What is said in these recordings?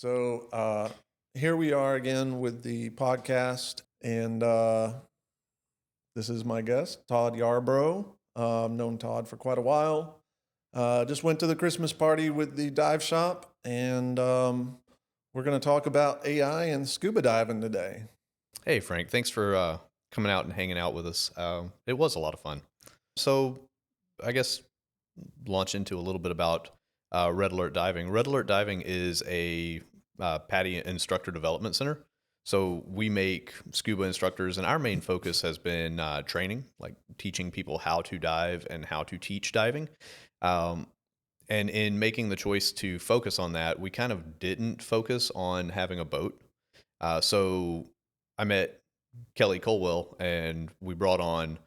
So here we are again with the podcast, and this is my guest, Todd Yarbourrough. I've known Todd for quite a while. Just went to the Christmas party with the dive shop, and we're going to talk about AI and scuba diving today. Hey, Frank, thanks for coming out and hanging out with us. It was a lot of fun. So, I guess launch into a little bit about Red Alert Diving. Red Alert Diving is a PADI instructor development center. So, we make scuba instructors, and our main focus has been training, like teaching people how to dive and how to teach diving. Um, and in making the choice to focus on that, we kind of didn't focus on having a boat. So I met Kelly Colwell, and we brought on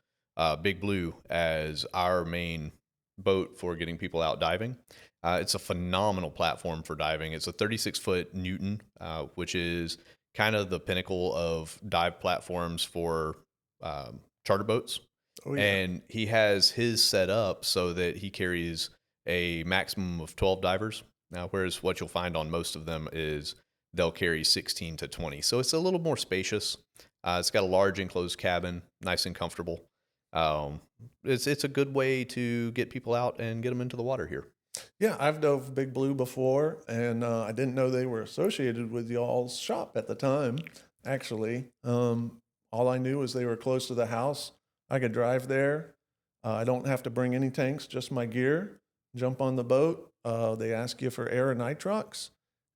Big Blue as our main boat for getting people out diving. It's a phenomenal platform for diving. It's a 36-foot Newton, which is kind of the pinnacle of dive platforms for charter boats. Oh yeah, And he has his set up so that he carries a maximum of 12 divers. Now, whereas what you'll find on most of them is they'll carry 16 to 20. So it's a little more spacious. It's got a large enclosed cabin, nice and comfortable. Um, it's a good way to get people out and get them into the water here. yeah. I've dove Big Blue before, and I didn't know they were associated with y'all's shop at the time. Actually, all I knew was they were close to the house. I could drive there. I don't have to bring any tanks, just my gear. Jump on the boat. They ask you for air and nitrox,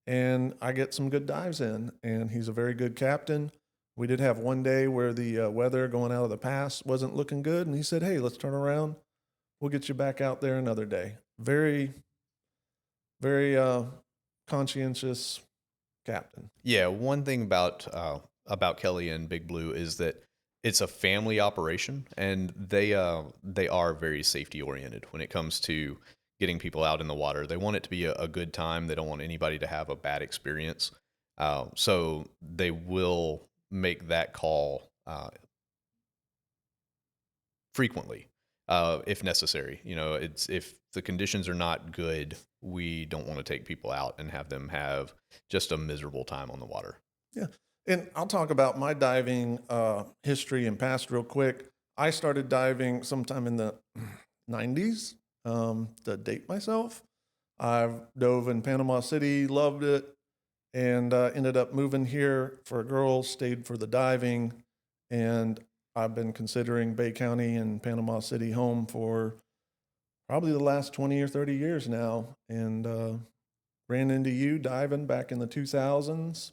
and I get some good dives in. And he's a very good captain. We did have one day where the weather going out of the pass wasn't looking good, and he said, "Hey, let's turn around. We'll get you back out there another day." Very, very conscientious captain. Yeah, one thing about Kelly and Big Blue is that it's a family operation, and they are very safety oriented when it comes to getting people out in the water. They want it to be a good time. They don't want anybody to have a bad experience. So they will make that call frequently if necessary. You know, it's if the conditions are not good, we don't want to take people out and have them have just a miserable time on the water. Yeah. And I'll talk about my diving history and past real quick. I started diving sometime in the 90s to date myself. I've dove in Panama City, loved it, and ended up moving here for girls, stayed for the diving, and I've been considering Bay County and Panama City home for probably the last 20 or 30 years now. And ran into you diving back in the 2000s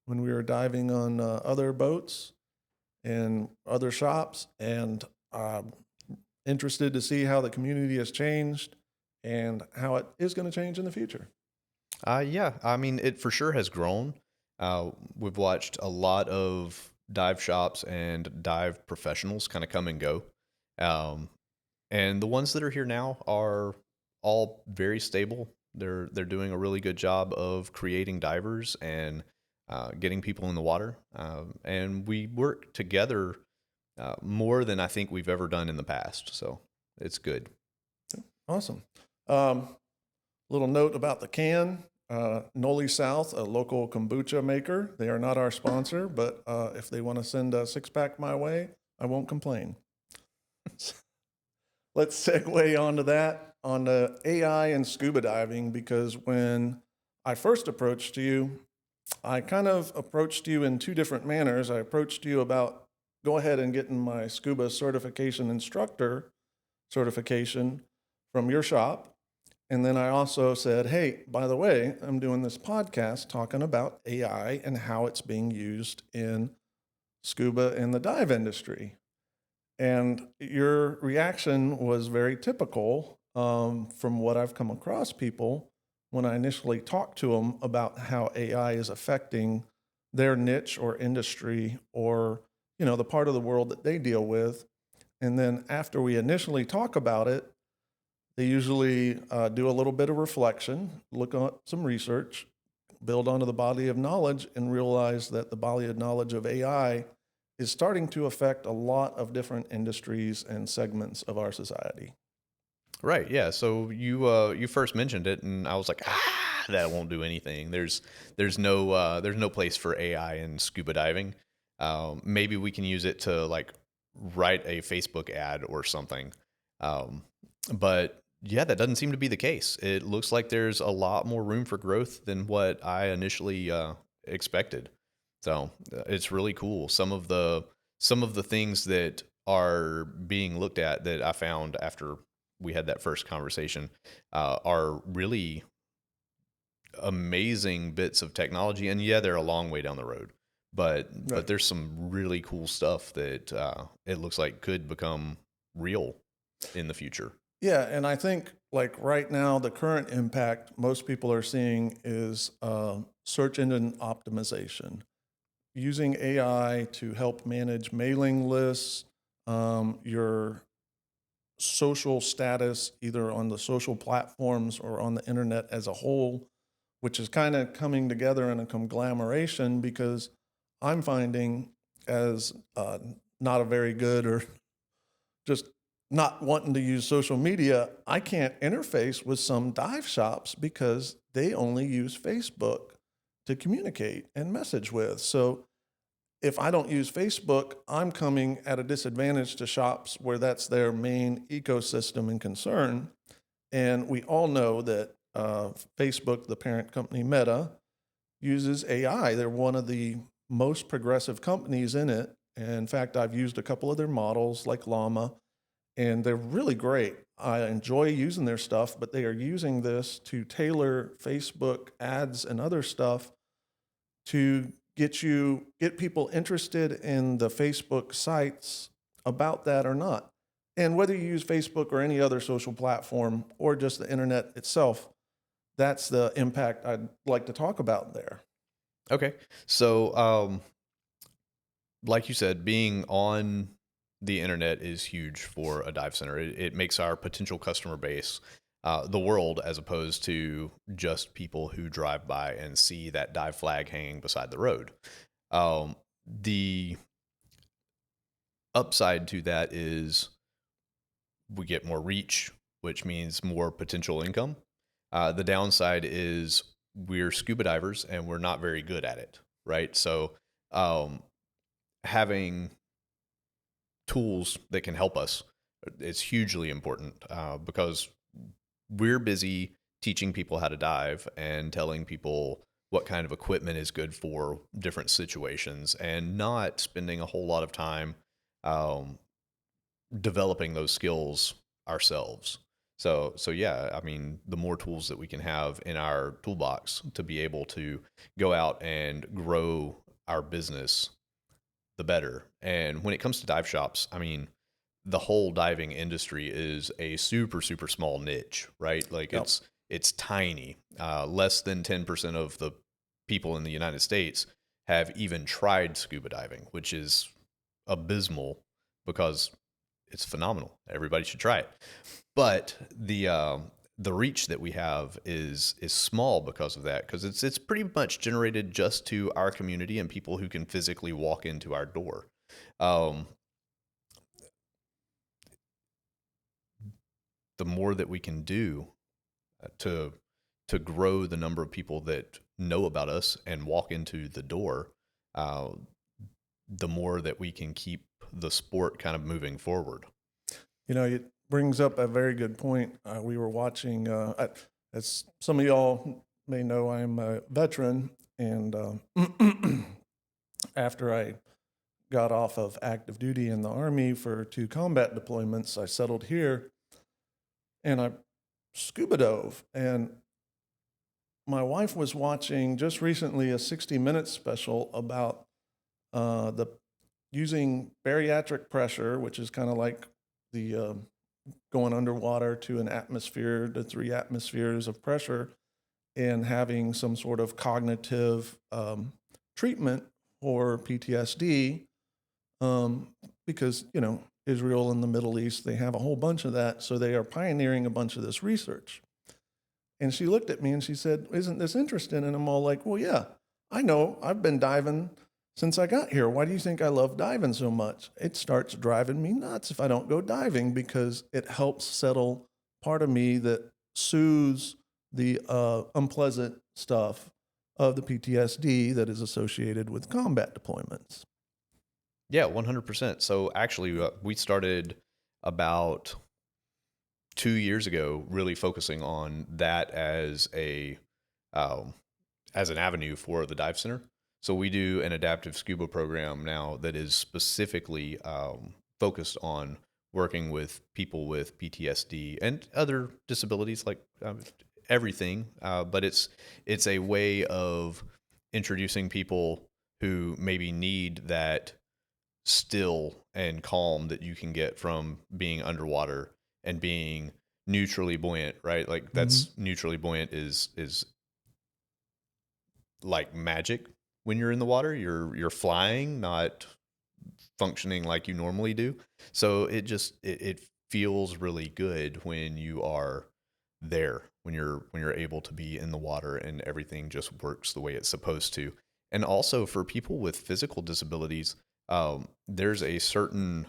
when we were diving on other boats and other shops, and interested to see how the community has changed and how it is going to change in the future. Yeah, I mean, it for sure has grown. We've watched a lot of dive shops and dive professionals kind of come and go. Um, and the ones that are here now are all very stable. They're doing a really good job of creating divers and getting people in the water. And we work together more than I think we've ever done in the past. So it's good. Awesome. Little note about the can. Noli South, a local kombucha maker. They are not our sponsor, but if they want to send a 6-pack my way, I won't complain. Let's segue onto that, on the AI and scuba diving, because when I first approached you, I kind of approached you in two different manners. I approached you about go ahead and getting my scuba certification instructor certification from your shop. And then I also said, hey, by the way, I'm doing this podcast talking about AI and how it's being used in scuba and the dive industry. And your reaction was very typical from what I've come across people when I initially talked to them about how AI is affecting their niche or industry, or, you know, the part of the world that they deal with. And then after we initially talk about it, they usually do a little bit of reflection, look at some research, build onto the body of knowledge, and realize that the body of knowledge of AI is starting to affect a lot of different industries and segments of our society. Right. Yeah. So you first mentioned it, and I was like, that won't do anything. There's no place for AI in scuba diving. Maybe we can use it to like write a Facebook ad or something. Um, but yeah, that doesn't seem to be the case. It looks like there's a lot more room for growth than what I initially expected. So it's really cool. Some of the things that are being looked at that I found after we had that first conversation are really amazing bits of technology. And yeah, they're a long way down the road, but Right. there's some really cool stuff that it looks like could become real in the future. Yeah, and I think like right now, the current impact most people are seeing is search engine optimization, using AI to help manage mailing lists, your social status, either on the social platforms or on the internet as a whole, which is kind of coming together in a conglomeration because I'm finding as not a very good or just not wanting to use social media, I can't interface with some dive shops because they only use Facebook to communicate and message with. So if I don't use Facebook, I'm coming at a disadvantage to shops where that's their main ecosystem and concern. And we all know that Facebook, the parent company Meta, uses AI. They're one of the most progressive companies in it. And in fact, I've used a couple of their models like Llama, and they're really great. I enjoy using their stuff, but they are using this to tailor Facebook ads and other stuff to get people interested in the Facebook sites about that or not. And whether you use Facebook or any other social platform or just the internet itself, that's the impact I'd like to talk about there. Okay. So, like you said, being on the internet is huge for a dive center. It makes our potential customer base the world as opposed to just people who drive by and see that dive flag hanging beside the road. The upside to that is we get more reach, which means more potential income. The downside is we're scuba divers and we're not very good at it, right? So, um, having tools that can help us is hugely important because we're busy teaching people how to dive and telling people what kind of equipment is good for different situations and not spending a whole lot of time um, developing those skills ourselves. So yeah, I mean, the more tools that we can have in our toolbox to be able to go out and grow our business, the better. And when it comes to dive shops, I mean, the whole diving industry is a super super small niche, right? Like Yep. it's tiny. Less than 10% of the people in the United States have even tried scuba diving, which is abysmal because it's phenomenal. Everybody should try it. But the reach that we have is small because of that, because it's pretty much generated just to our community and people who can physically walk into our door. Um, the more that we can do to grow the number of people that know about us and walk into the door, uh, the more that we can keep the sport kind of moving forward. You know, it brings up a very good point. We were watching, as some of y'all may know, I'm a veteran, and after I got off of active duty in the Army for 2 combat deployments, I settled here and I scuba dove. And my wife was watching just recently a 60 Minutes special about the using bariatric pressure, which is kind of like the going underwater to an atmosphere to 3 atmospheres of pressure, and having some sort of cognitive treatment for PTSD, um, because Israel and the Middle East, they have a whole bunch of that, so they are pioneering a bunch of this research. And she looked at me and she said, "Isn't this interesting?" And I'm all like, "Well, yeah, I know. I've been diving since I got here. Why do you think I love diving so much? It starts driving me nuts if I don't go diving because it helps settle part of me that soothes the unpleasant stuff of the PTSD that is associated with combat deployments. Yeah, 100%. So actually, we started about 2 years ago, really focusing on that um, as an avenue for the dive center. So we do an adaptive scuba program now that is specifically focused on working with people with PTSD and other disabilities, like everything. But it's a way of introducing people who maybe need that still and calm that you can get from being underwater and being neutrally buoyant, right? Like Mhm. that's neutrally buoyant is like magic when you're in the water. You're flying, not functioning like you normally do. So it feels really good when you are there, when you're able to be in the water and everything just works the way it's supposed to. And also for people with physical disabilities, there's a certain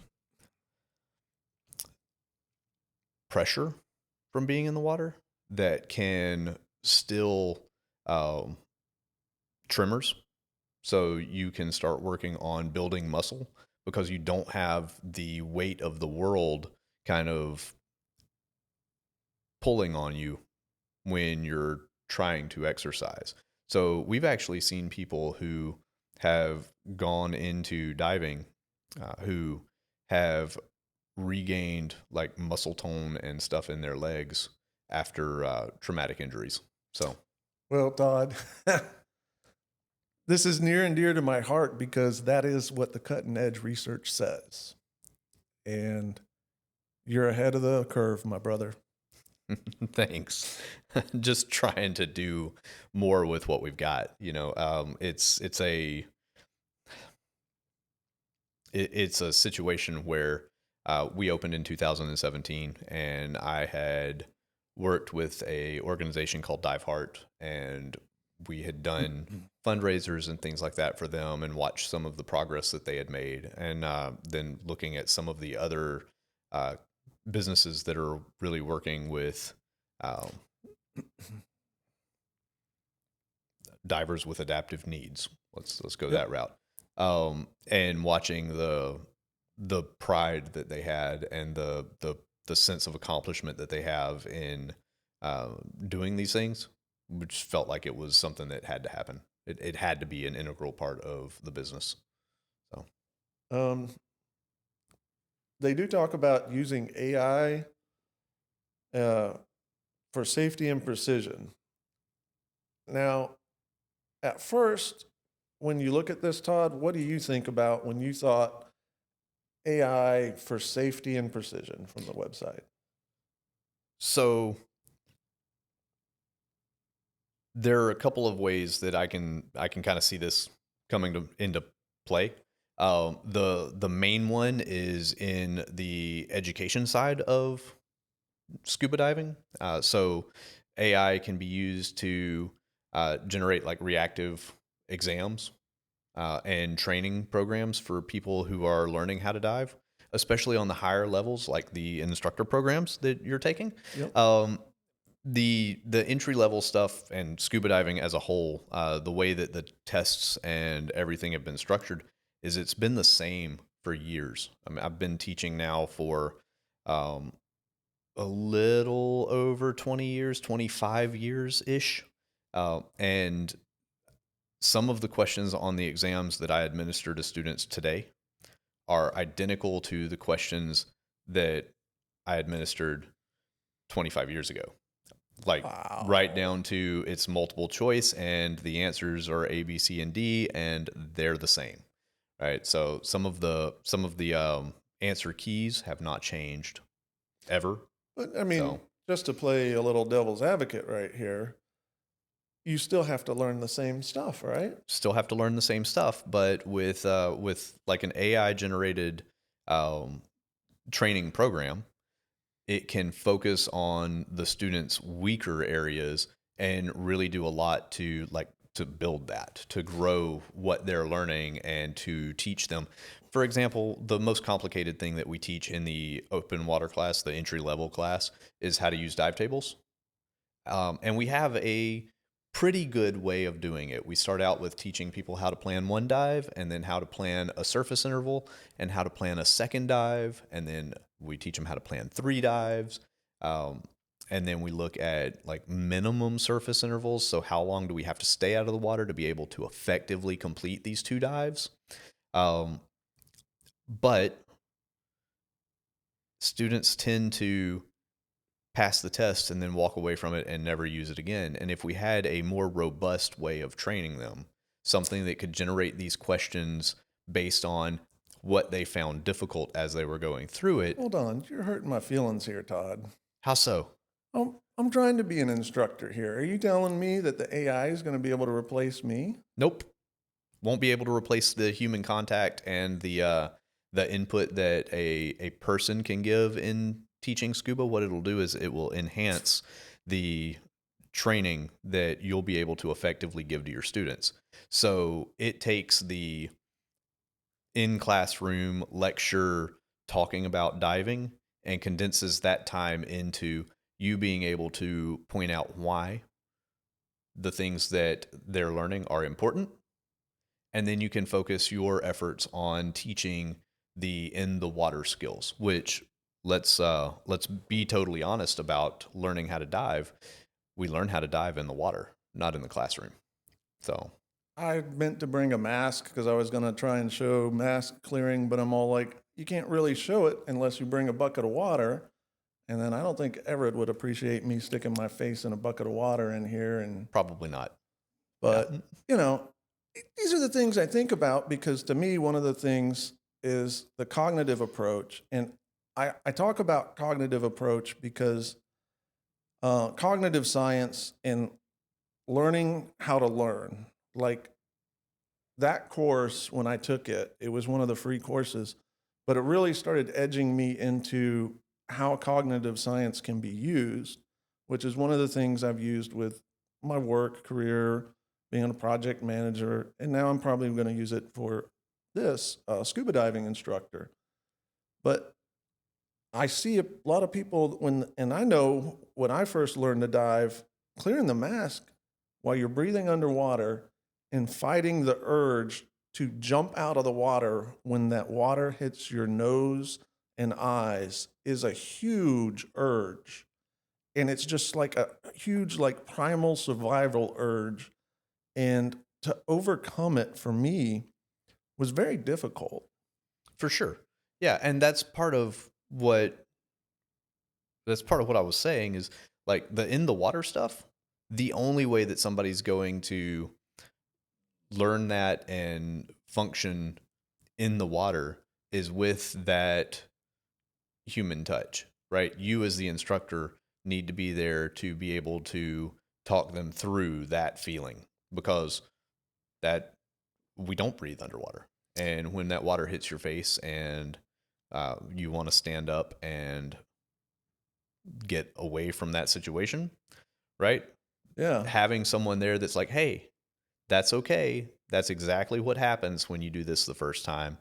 pressure from being in the water that can still um, tremors. So you can start working on building muscle because you don't have the weight of the world kind of pulling on you when you're trying to exercise. So we've actually seen people who have gone into diving who have regained like muscle tone and stuff in their legs after traumatic injuries. So, Well, Todd, this is near and dear to my heart because that is what the cutting edge research says. And you're ahead of the curve, my brother. thanks. Just trying to do more with what we've got. It's a situation where we opened in 2017, and I had worked with a organization called Dive Heart, and we had done fundraisers and things like that for them, and watched some of the progress that they had made, and then looking at some of the other uh, businesses that are really working with um, divers with adaptive needs. Let's go Yep. that route. And watching the pride that they had and the sense of accomplishment that they have in doing these things, which felt like it was something that had to happen. It had to be an integral part of the business. So Um, they do talk about using AI uh, for safety and precision. Now, at first, when you look at this, Todd, what do you think about when you thought AI for safety and precision from the website? so there are a couple of ways that I can kind of see this coming into play. The main one is in the education side of scuba diving. So AI can be used to generate like reactive exams and training programs for people who are learning how to dive, especially on the higher levels, like the instructor programs that you're taking. Yep. The entry level stuff and scuba diving as a whole, the way that the tests and everything have been structured is it's been the same for years. I mean, I've been teaching now for um, a little over 20 years, 25 years ish. And some of the questions on the exams that I administer to students today are identical to the questions that I administered 25 years ago. Like right Wow. down to it's multiple choice and the answers are A, B, C, and D, and they're the same. Right. So some of the answer keys have not changed ever. But I mean, So just to play a little devil's advocate right here, you still have to learn the same stuff, right? still have to learn the same stuff, but with like an AI generated um, training program, it can focus on the students' weaker areas and really do a lot to like to build that, to grow what they're learning and to teach them. For example, the most complicated thing that we teach in the open water class, the entry level class, is how to use dive tables. And we have a pretty good way of doing it. We start out with teaching people how to plan one dive, and then how to plan a surface interval, and how to plan a second dive, and then we teach them how to plan 3 dives. Um, and then we look at like minimum surface intervals. So how long do we have to stay out of the water to be able to effectively complete these 2 dives? Um, but students tend to pass the test and then walk away from it and never use it again. And if we had a more robust way of training them, something that could generate these questions based on what they found difficult as they were going through it. Hold on, you're hurting my feelings here, Todd. How so? I'm trying to be an instructor here. Are you telling me that the AI is going to be able to replace me? Nope. Won't be able to replace the human contact and the input that a person can give in teaching scuba. What it'll do is it will enhance the training that you'll be able to effectively give to your students. So it takes the in classroom lecture talking about diving and condenses that time into you being able to point out why the things that they're learning are important. And then you can focus your efforts on teaching the in the water skills, which let's be totally honest about learning how to dive. We learn how to dive in the water, not in the classroom. So I meant to bring a mask because I was going to try and show mask clearing, but I'm all like, you can't really show it unless you bring a bucket of water. And then I don't think Everett would appreciate me sticking my face in a bucket of water in here. And probably not. but you know, these are the things I think about because to me, one of the things is the cognitive approach, and I talk about cognitive approach because cognitive science and learning how to learn, like that course when I took it, it was one of the free courses, but it really started edging me into how cognitive science can be used, which is one of the things I've used with my work career, being a project manager, and now I'm probably going to use it for this scuba diving instructor. But I see a lot of people and I know when I first learned to dive, clearing the mask while you're breathing underwater and fighting the urge to jump out of the water when that water hits your nose and eyes is a huge urge. And it's just like a huge, like primal survival urge. And to overcome it for me was very difficult. For sure. Yeah, and that's part of what I was saying is like the in the water stuff. The only way that somebody's going to learn that and function in the water is with that human touch, right? You as the instructor need to be there to be able to talk them through that feeling because that we don't breathe underwater. And when that water hits your face and you want to stand up and get away from that situation, right? Yeah. Having someone there that's like, hey, that's okay. That's exactly what happens when you do this the first time.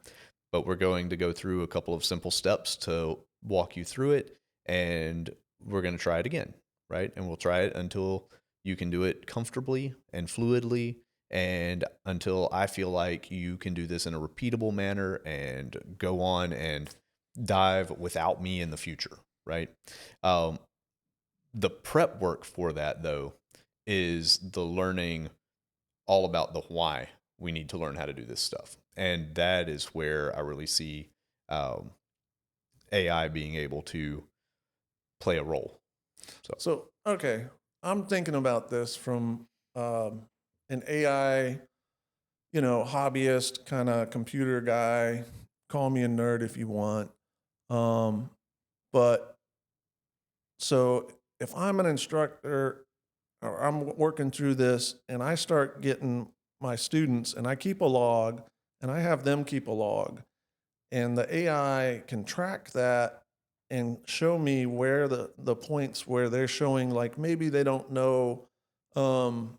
But we're going to go through a couple of simple steps to walk you through it. And we're going to try it again, right? And we'll try it until you can do it comfortably and fluidly. And until I feel like you can do this in a repeatable manner and go on and dive without me in the future, right? Um, the prep work for that, though, is the learning all about the why we need to learn how to do this stuff. And that is where I really see um, AI being able to play a role. So, okay, I'm thinking about this from an AI, hobbyist kind of computer guy. Call me a nerd if you want. Um, but so if I'm an instructor or I'm working through this and I start getting my students and I keep a log and I have them keep a log and the AI can track that and show me where the points where they're showing like maybe they don't know um,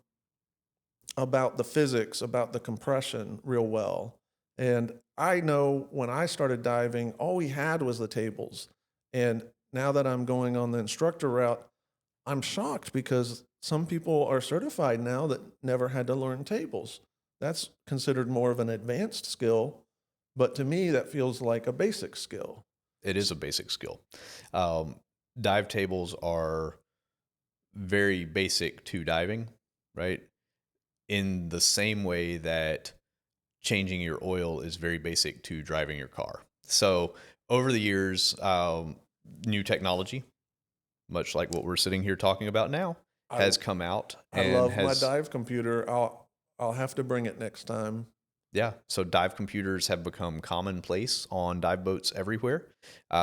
about the physics, about the compression real well. And I know when I started diving, all we had was the tables. And now that I'm going on the instructor route, I'm shocked because some people are certified now that never had to learn tables. That's considered more of an advanced skill, but to me, that feels like a basic skill. It is a basic skill. Um, Dive tables are very basic to diving, right? In the same way that changing your oil is very basic to driving your car. So over the years, new technology, much like what we're sitting here talking about now, I has come out I and love my has, dive computer. I'll have to bring it next time. yeah. So dive computers have become commonplace on dive boats everywhere.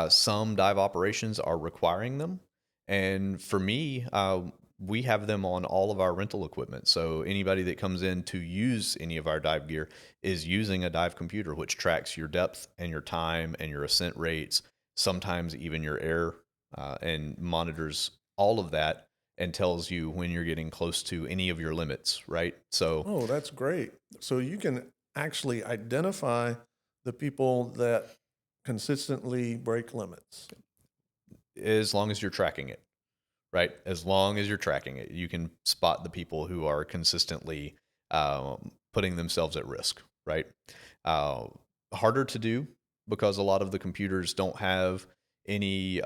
Some dive operations are requiring them. And for me, we have them on all of our rental equipment. So anybody that comes in to use any of our dive gear is using a dive computer, which tracks your depth and your time and your ascent rates, sometimes even your air, and monitors all of that and tells you when you're getting close to any of your limits, right? So Oh, that's great. So you can actually identify the people that consistently break limits. as long as you're tracking it, right? As long as you're tracking it, you can spot the people who are consistently putting themselves at risk, right? Uh, Harder to do because a lot of the computers don't have any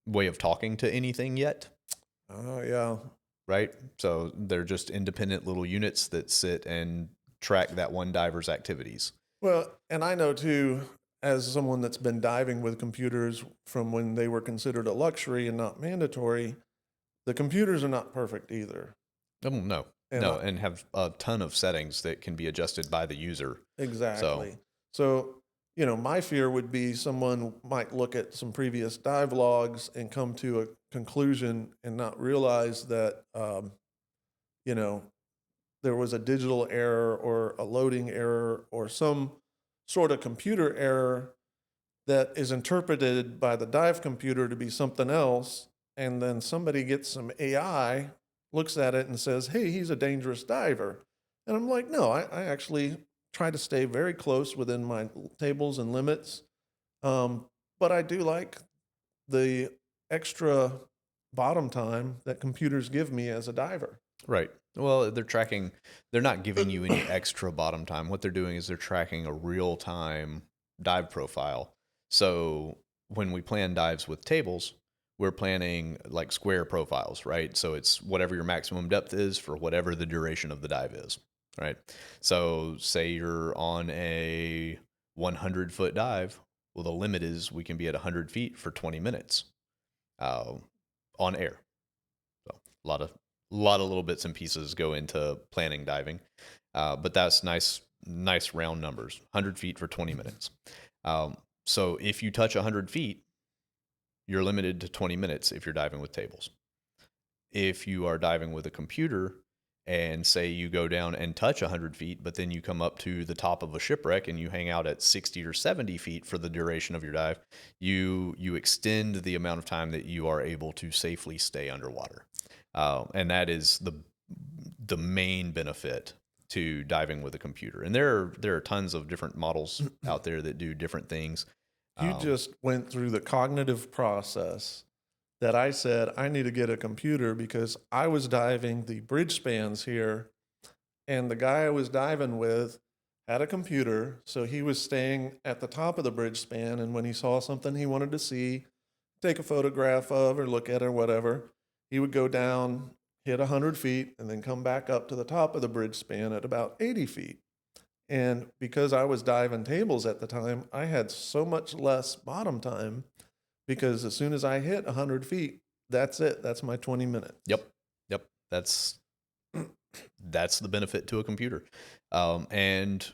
way of talking to anything yet, Oh, yeah. right? So they're just independent little units that sit and track that one diver's activities. Well, and I know too, as someone that's been diving with computers from when they were considered a luxury and not mandatory, the computers are not perfect either. Oh, no, And no, I, and have a ton of settings that can be adjusted by the user. So, exactly. So, my fear would be someone might look at some previous dive logs and come to a conclusion and not realize that, you know, there was a digital error or a loading error or some sort of computer error that is interpreted by the dive computer to be something else. And then somebody gets some AI, looks at it and says, hey, he's a dangerous diver. And I'm like, no, I actually try to stay very close within my tables and limits. Um, but I do like the extra bottom time that computers give me as a diver. right. Well, they're not giving you any extra bottom time. What they're doing is they're tracking a real time dive profile. So when we plan dives with tables, we're planning like square profiles, right? So it's whatever your maximum depth is for whatever the duration of the dive is, right? So say you're on a 100-foot dive. Well, the limit is we can be at 100 feet for 20 minutes uh, on air. So a lot of little bits and pieces go into planning diving, but that's nice round numbers. 100 feet for 20 minutes. So if you touch 100 feet, you're limited to 20 minutes if you're diving with tables. If you are diving with a computer and say you go down and touch 100 feet, but then you come up to the top of a shipwreck and you hang out at 60 or 70 feet for the duration of your dive, you extend the amount of time that you are able to safely stay underwater. And that is the main benefit to diving with a computer. And there are tons of different models out there that do different things. You just went through the cognitive process that I said I need to get a computer because I was diving the bridge spans here, and the guy I was diving with had a computer, so he was staying at the top of the bridge span, and when he saw something he wanted to see, take a photograph of or look at or whatever, he would go down, hit 100 feet, and then come back up to the top of the bridge span at about 80 feet. And because I was diving tables at the time, I had so much less bottom time because as soon as I hit 100 feet, that's it. That's my 20 minutes. Yep, yep. That's the benefit to a computer, and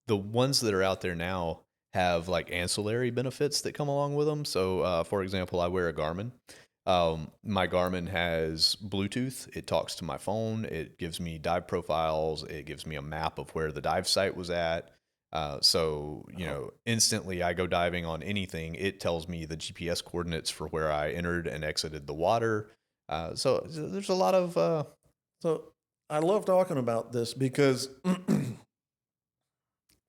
the ones that are out there now have like ancillary benefits that come along with them. So, for example, I wear a Garmin. My Garmin has Bluetooth. It talks to my phone. It gives me dive profiles. It gives me a map of where the dive site was at. So, instantly I go diving on anything. It tells me the GPS coordinates for where I entered and exited the water. So there's a lot of So I love talking about this because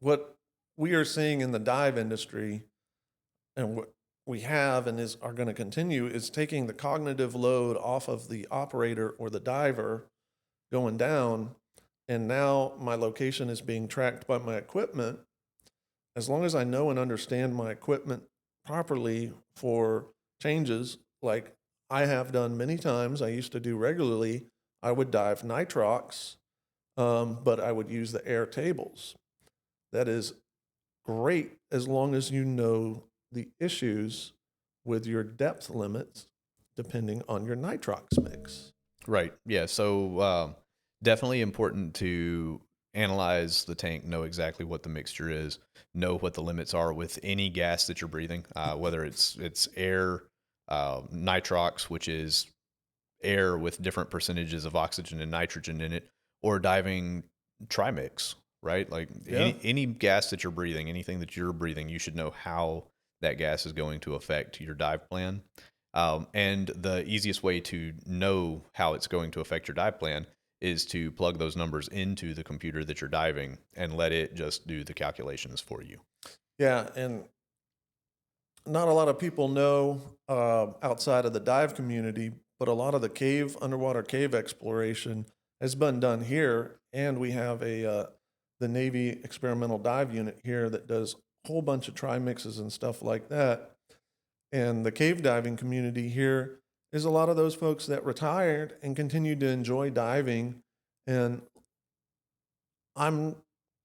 what we are seeing in the dive industry and what we have and is are going to continue is taking the cognitive load off of the operator or the diver going down. And now my location is being tracked by my equipment. As long as I know and understand my equipment properly for changes, like I have done many times, I used to do regularly, I would dive nitrox, but I would use the air tables. That is great as long as you know the issues with your depth limits depending on your nitrox mix. right. Yeah. So definitely important to analyze the tank, know exactly what the mixture is, know what the limits are with any gas that you're breathing, whether it's air, nitrox, which is air with different percentages of oxygen and nitrogen in it, or diving trimix, right? Like Yeah. any gas that you're breathing, anything that you're breathing, you should know how that gas is going to affect your dive plan. And the easiest way to know how it's going to affect your dive plan is to plug those numbers into the computer that you're diving and let it just do the calculations for you. Yeah. And not a lot of people know outside of the dive community, but a lot of the underwater cave exploration has been done here. And we have the Navy experimental dive unit here that does a whole bunch of trimixes and stuff like that. And the cave diving community here is a lot of those folks that retired and continue to enjoy diving. And I'm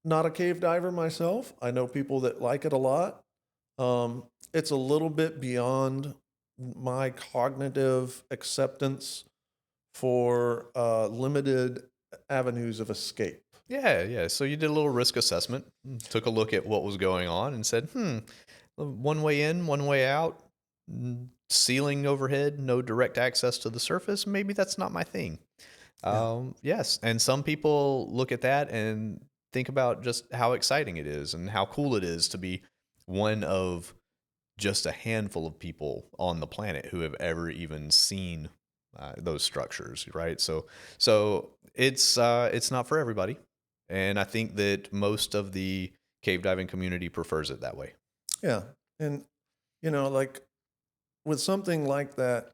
not a cave diver myself. I know people that like it a lot. Um, it's a little bit beyond my cognitive acceptance for limited avenues of escape. Yeah, yeah. So you did a little risk assessment, took a look at what was going on, and said, one way in, one way out, ceiling overhead, no direct access to the surface. Maybe that's not my thing. Yeah. Yes. And some people look at that and think about just how exciting it is and how cool it is to be one of just a handful of people on the planet who have ever even seen those structures, right? So it's not for everybody, and I think that most of the cave diving community prefers it that way. Yeah. And, like with something like that,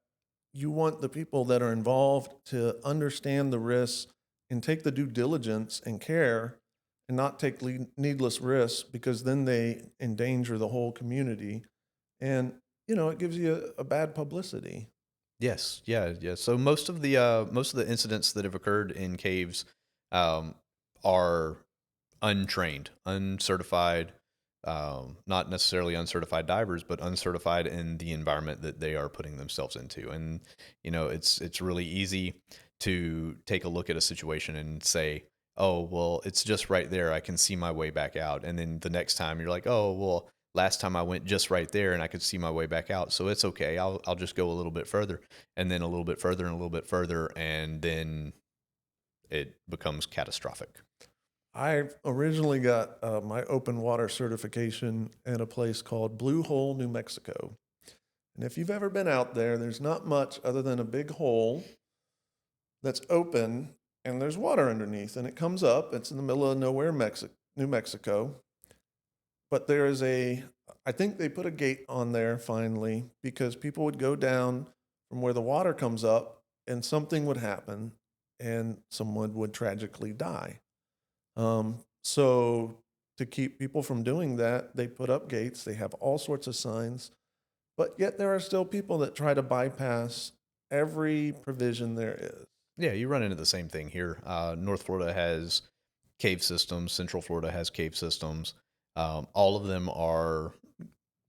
you want the people that are involved to understand the risks and take the due diligence and care and not take needless risks because then they endanger the whole community. And, it gives you a bad publicity. Yes, yeah, yeah. So most of the incidents that have occurred in caves um, are untrained, uncertified, not necessarily uncertified divers, but uncertified in the environment that they are putting themselves into. And it's really easy to take a look at a situation and say, "Oh, well, it's just right there. I can see my way back out." And then the next time you're like, "Oh, well, last time I went just right there and I could see my way back out, so it's okay. I'll just go a little bit further, and then a little bit further, and a little bit further, and then it becomes catastrophic." I originally got my open water certification in a place called Blue Hole, New Mexico. And if you've ever been out there, there's not much other than a big hole that's open and there's water underneath and it comes up. It's in the middle of nowhere, New Mexico. But there is I think they put a gate on there finally because people would go down from where the water comes up and something would happen and someone would tragically die. So to keep people from doing that, they put up gates. They have all sorts of signs, but yet there are still people that try to bypass every provision there is. Yeah, you run into the same thing here. North Florida has cave systems. Central Florida has cave systems. All of them are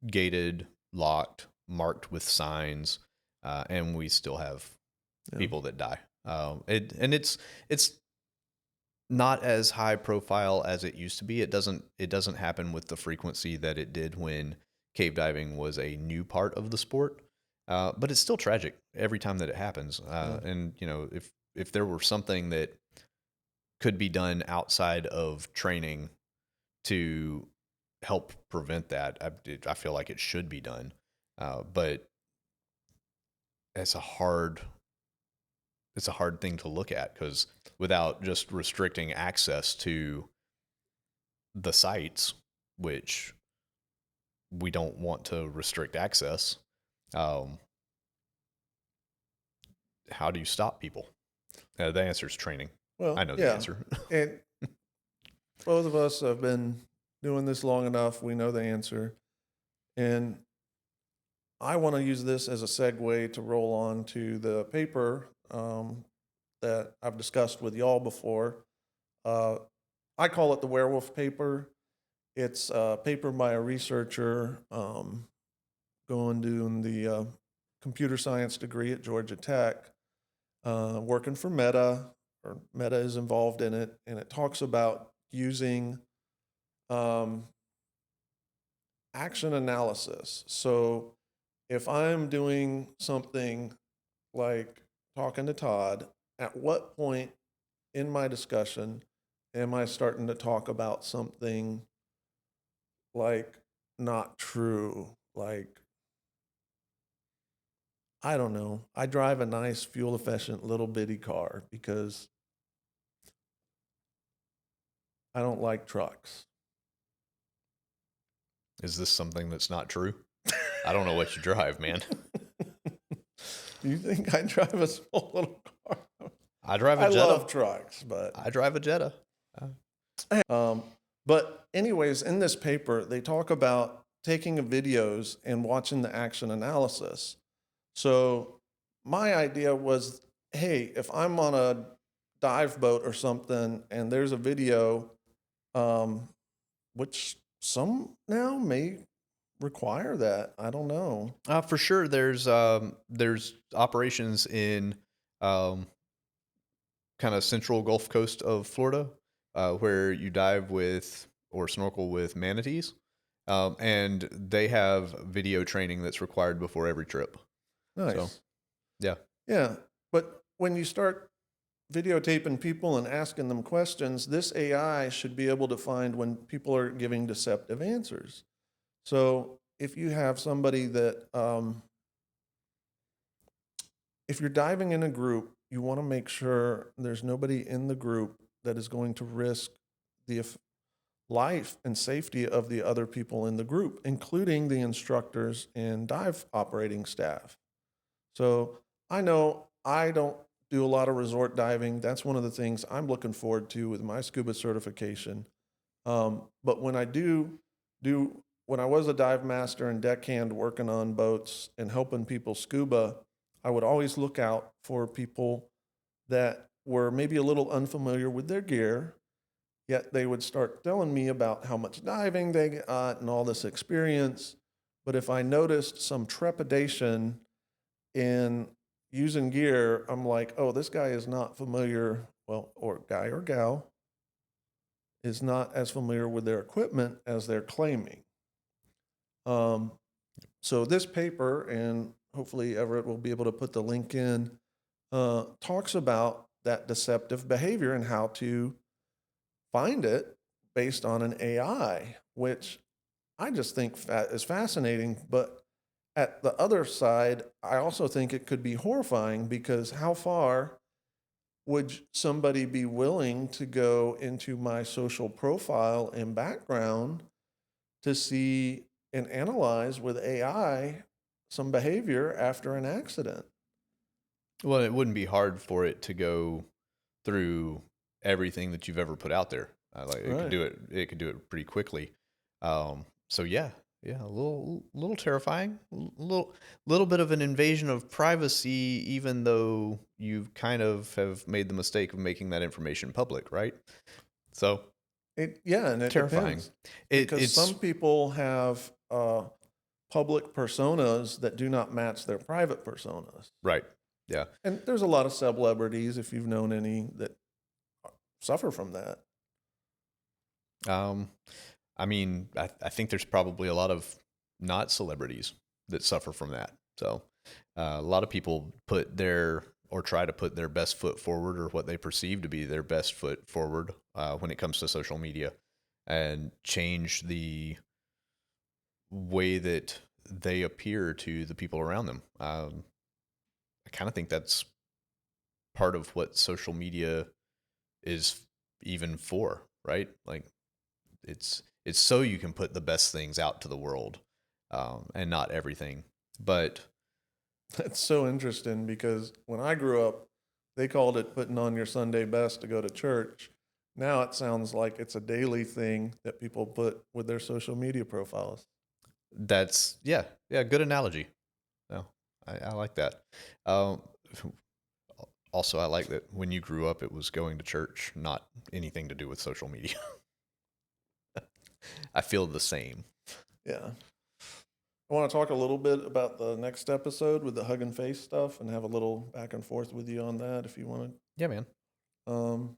gated, locked, marked with signs, and we still have Yeah. people that die. It's not as high profile as it used to be. It doesn't happen with the frequency that it did when cave diving was a new part of the sport. But it's still tragic every time that it happens. Yeah. And if there were something that could be done outside of training to help prevent that, I feel like it should be done. But it's a hard it's a hard thing to look at, because without just restricting access to the sites, which we don't want to restrict access, um, how do you stop people? The answer is training. I Well, know the yeah. answer. And both of us have been doing this long enough. We know the answer. And I want to use this as a segue to roll on to the paper that I've discussed with y'all before. Uh, I call it the werewolf paper. It's a paper by a researcher going doing the computer science degree at Georgia Tech, working for Meta, or Meta is involved in it, and it talks about using um, action analysis. So if I'm doing something like talking to Todd, at what point in my discussion am I starting to talk about something like not true? Like, I don't know. I drive a nice fuel efficient little bitty car because I don't like trucks. Is this something that's not true? I don't know what you drive, man. Do you think I drive a small little car? I drive a I Jetta. love trucks, but I drive a Jetta. um, but anyways, in this paper, they talk about taking videos and watching the action analysis. So my idea was, hey, if I'm on a dive boat or something and there's a video, um, which some now may require that. I don't know. For sure, there's operations in um, kind of central Gulf Coast of Florida, where you dive with or snorkel with manatees, and they have video training that's required before every trip. So, Nice. yeah. Yeah. But when you start videotaping people and asking them questions, this AI should be able to find when people are giving deceptive answers. So if you have somebody that, if you're diving in a group, you want to make sure there's nobody in the group that is going to risk the life and safety of the other people in the group, including the instructors and dive operating staff. So I know I don't do a lot of resort diving. That's one of the things I'm looking forward to with my scuba certification. But when I when I was a dive master and deckhand working on boats and helping people scuba, I would always look out for people that were maybe a little unfamiliar with their gear, yet they would start telling me about how much diving they got and all this experience. But if I noticed some trepidation in using gear, I'm like, oh, this guy is not familiar, well, or guy or gal is not as familiar with their equipment as they're claiming. Um, so this paper, and hopefully Everett will be able to put the link in, talks about that deceptive behavior and how to find it based on an AI, which I just think is fascinating. But at the other side, I also think it could be horrifying because how far would somebody be willing to go into my social profile and background to see and analyze with AI some behavior after an accident? Well, it wouldn't be hard for it to go through everything that you've ever put out there. Like it could Right. do it. It could do it pretty quickly. So yeah, yeah, a little terrifying. Little bit of an invasion of privacy, even though you kind of have made the mistake of making that information public, right? So Yeah, and it terrifying. depends because It's some people have public personas that do not match their private personas. right. Yeah. And there's a lot of celebrities, if you've known any, that suffer from that. Um, I mean, I think there's probably a lot of not celebrities that suffer from that. So a lot of people put their or try to put their best foot forward, or what they perceive to be their best foot forward when it comes to social media, and change the way that they appear to the people around them. I kind of think that's part of what social media is even for, right? Like it's so you can put the best things out to the world, and not everything. But That's so interesting because when I grew up, they called it putting on your Sunday best to go to church. Now it sounds like it's a daily thing that people put with their social media profiles. that's yeah, good analogy. No, I like that. Um, Also, I like that when you grew up, it was going to church, not anything to do with social media. I feel the same. Yeah. I want to talk a little bit about the next episode with the hug and face stuff and have a little back and forth with you on that if you want Yeah, man. to.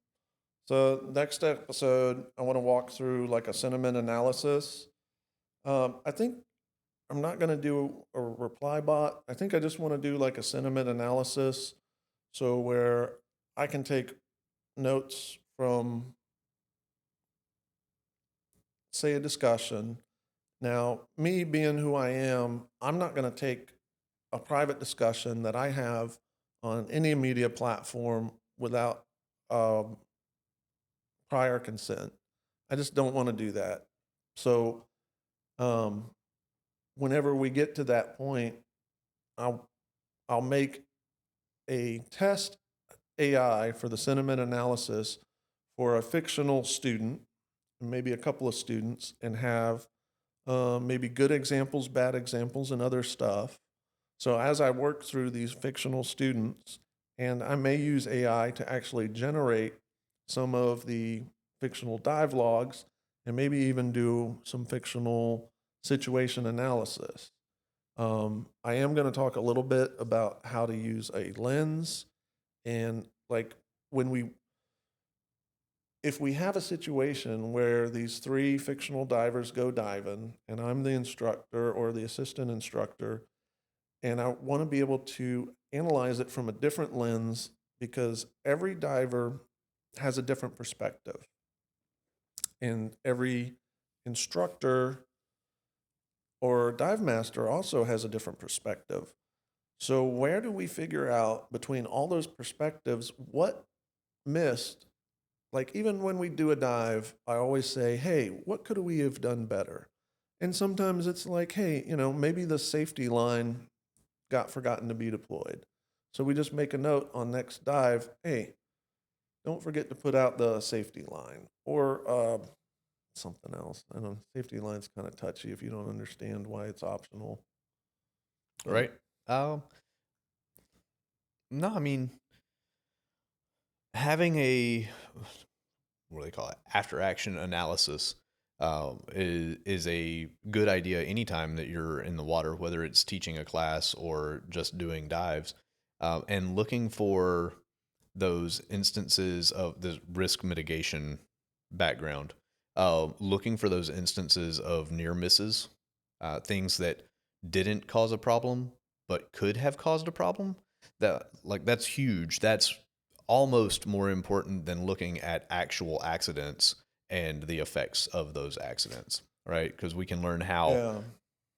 So next episode, I want to walk through like a sentiment analysis. I think I'm not going to do a reply bot. I think I just want to do like a sentiment analysis. So where I can take notes from, say, a discussion. Now, me being who I am, I'm not going to take a private discussion that I have on any media platform without um, prior consent. I just don't want to do that. So, um, whenever we get to that point, I'll I'll make a test AI for the sentiment analysis for a fictional student, maybe a couple of students, and have maybe good examples, bad examples, and other stuff. So as I work through these fictional students, and I may use AI to actually generate some of the fictional dive logs and maybe even do some fictional situation analysis. I am going to talk a little bit about how to use a lens and like when we if we have a situation where these three fictional divers go diving and I'm the instructor or the assistant instructor, and I want to be able to analyze it from a different lens because every diver has a different perspective and every instructor or dive master also has a different perspective. So where do we figure out between all those perspectives what missed? Like even when we do a dive, I always say, "Hey, what could we have done better?" And sometimes it's like, "Hey, maybe the safety line got forgotten to be deployed." So we just make a note on next dive, "Hey, don't forget to put out the safety line," or something else. I know safety line's kind of touchy if you don't understand why it's optional. But Right? Um, no, I mean, having a what do they call it? After action analysis is a good idea anytime that you're in the water, whether it's teaching a class or just doing dives, and looking for those instances of the risk mitigation background, looking for those instances of near misses, things that didn't cause a problem but could have caused a problem. That's huge. That's almost more important than looking at actual accidents and the effects of those accidents, right? Because we can learn how yeah,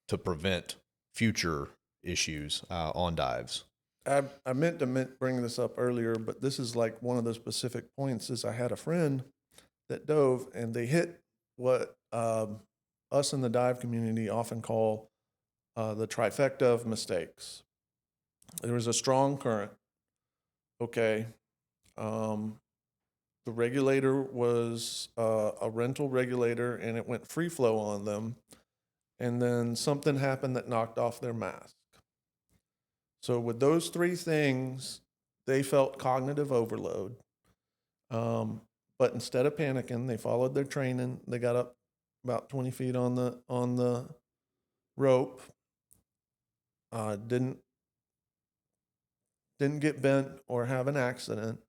to prevent future issues on dives. I meant to bring this up earlier, but this is like one of the specific points. Is I had a friend that dove and they hit what us in the dive community often call the trifecta of mistakes. There was a strong current. Okay. Um, the regulator was a rental regulator and it went free flow on them. And then something happened that knocked off their mask. So, with those three things, they felt cognitive overload. Um, but instead of panicking, they followed their training. They got up about 20 feet on the rope. Didn't get bent or have an accident.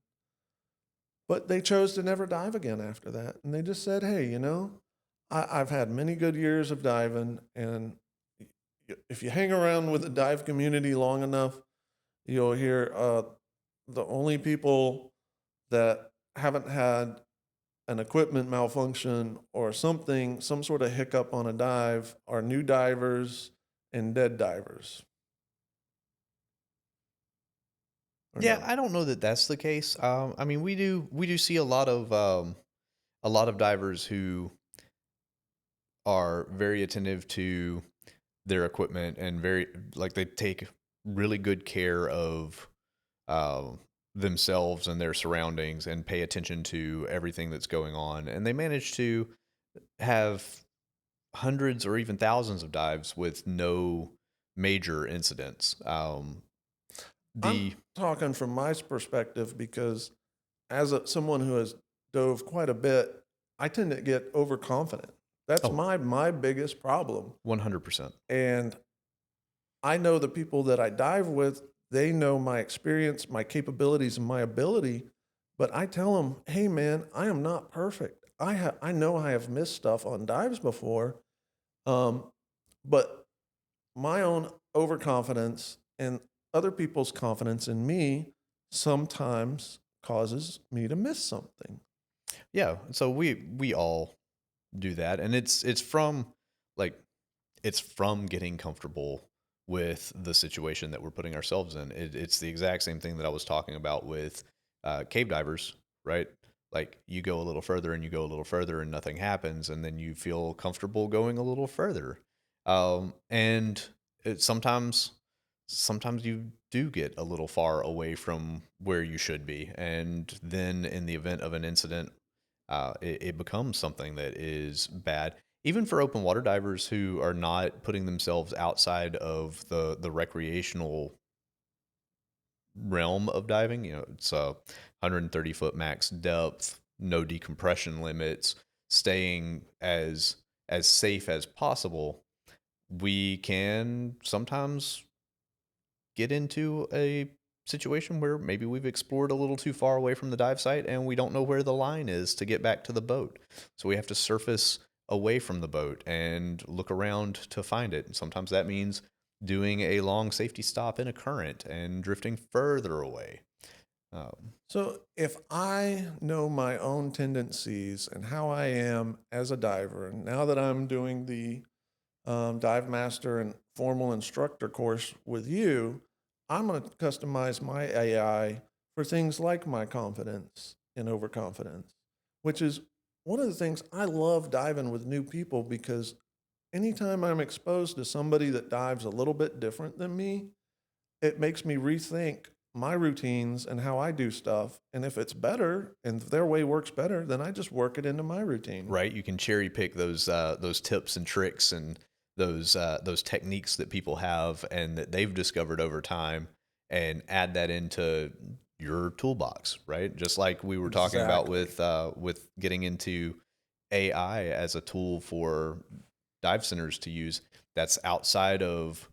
But they chose to never dive again after that. And they just said, "Hey, I've had many good years of diving, and if you hang around with the dive community long enough, you'll hear the only people that haven't had an equipment malfunction or something, some sort of hiccup on a dive, are new divers and dead divers." or Yeah, no? I don't know that that's the case. I mean, we do see a lot of divers who are very attentive to their equipment and very like they take really good care of uh, themselves and their surroundings and pay attention to everything that's going on, and they manage to have hundreds or even thousands of dives with no major incidents. I'm The talking from my perspective because as someone who has dove quite a bit, I tend to get overconfident. That's Oh, my biggest problem. 100%. And I know the people that I dive with, they know my experience, my capabilities, and my ability. But I tell them, hey, man, I am not perfect. I know I have missed stuff on dives before, um, but my own overconfidence and other people's confidence in me sometimes causes me to miss something. Yeah, so we all do that, and it's from like it's from getting comfortable with the situation that we're putting ourselves in. It's the exact same thing that I was talking about with cave divers, right? Like you go a little further and you go a little further and nothing happens, and then you feel comfortable going a little further. And sometimes you do get a little far away from where you should be, and then in the event of an incident, it becomes something that is bad even for open water divers who are not putting themselves outside of the recreational realm of diving. You know, it's a 130-foot max depth, no decompression limits, staying as safe as possible. We can sometimes get into a situation where maybe we've explored a little too far away from the dive site and we don't know where the line is to get back to the boat. So we have to surface away from the boat and look around to find it. And sometimes that means doing a long safety stop in a current and drifting further away. Um, So, if I know my own tendencies and how I am as a diver, now that I'm doing the dive master and formal instructor course with you, I'm going to customize my AI for things like my confidence and overconfidence, which is one of the things I love diving with new people because anytime I'm exposed to somebody that dives a little bit different than me, it makes me rethink my routines and how I do stuff. And if it's better and if their way works better, then I just work it into my routine. right? You can cherry pick those tips and tricks and those techniques that people have and that they've discovered over time, and add that into your toolbox, right? Just like we were talking about Exactly. with getting into AI as a tool for dive centers to use. That's outside of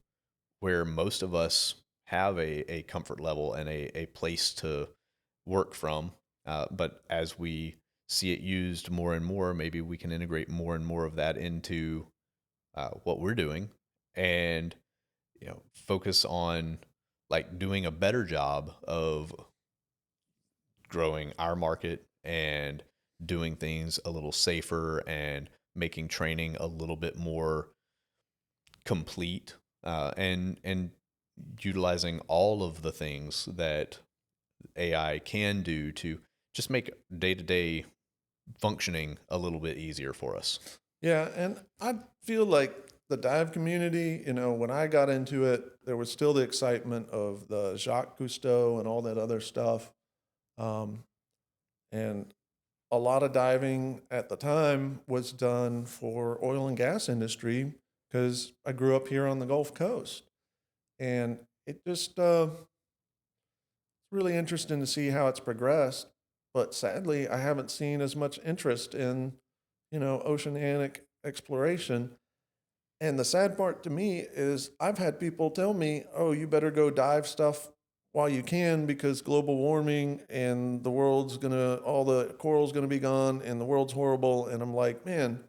where most of us have a comfort level and a place to work from. But as we see it used more and more, maybe we can integrate more and more of that into what we're doing, and focus on like doing a better job of growing our market and doing things a little safer and making training a little bit more complete, and utilizing all of the things that AI can do to just make day to day functioning a little bit easier for us. Yeah, and I feel like the dive community, when I got into it, there was still the excitement of the Jacques Cousteau and all that other stuff. Um, and a lot of diving at the time was done for oil and gas industry because I grew up here on the Gulf Coast. And it just it's really interesting to see how it's progressed. But sadly, I haven't seen as much interest in, oceanic exploration. And the sad part to me is I've had people tell me, oh, you better go dive stuff while you can because global warming and the world's gonna, all the coral's gonna be gone and the world's horrible. And I'm like, man,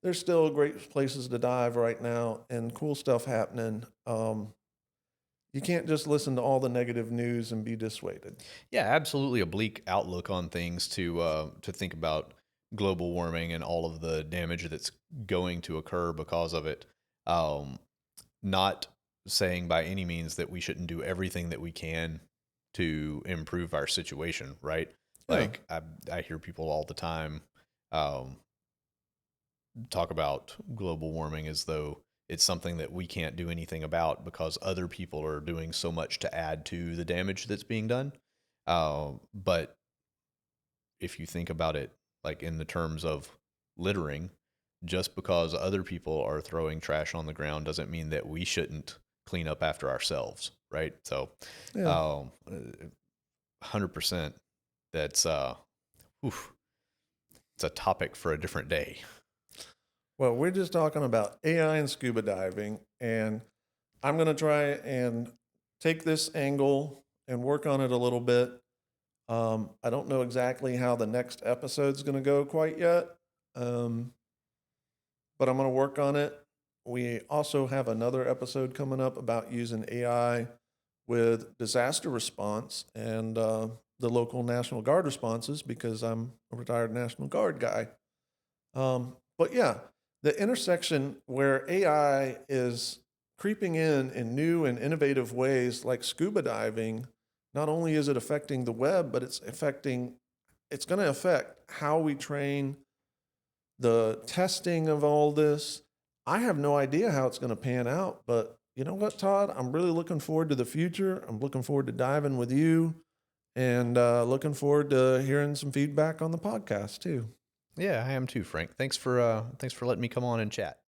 there's still great places to dive right now and cool stuff happening. You can't just listen to all the negative news and be dissuaded. Yeah, absolutely a bleak outlook on things to think about global warming and all of the damage that's going to occur because of it. Um, Not saying by any means that we shouldn't do everything that we can to improve our situation, right? Yeah. Like I hear people all the time um, talk about global warming as though it's something that we can't do anything about because other people are doing so much to add to the damage that's being done. But if you think about it, like in the terms of littering, just because other people are throwing trash on the ground doesn't mean that we shouldn't clean up after ourselves, right? So, Yeah. 100%. That's oof, it's a topic for a different day. Well, we're just talking about AI and scuba diving, and I'm going to try and take this angle and work on it a little bit. I don't know exactly how the next episode's going to go quite yet, um, but I'm going to work on it. We also have another episode coming up about using AI with disaster response and the local National Guard responses because I'm a retired National Guard guy. But yeah, the intersection where AI is creeping in new and innovative ways, like scuba diving, not only is it affecting the web, but it's going to affect how we train, the testing of all this. I have no idea how it's going to pan out, but you know what, Todd? I'm really looking forward to the future. I'm looking forward to diving with you and looking forward to hearing some feedback on the podcast too. Yeah, I am too, Frank. Thanks for letting me come on and chat.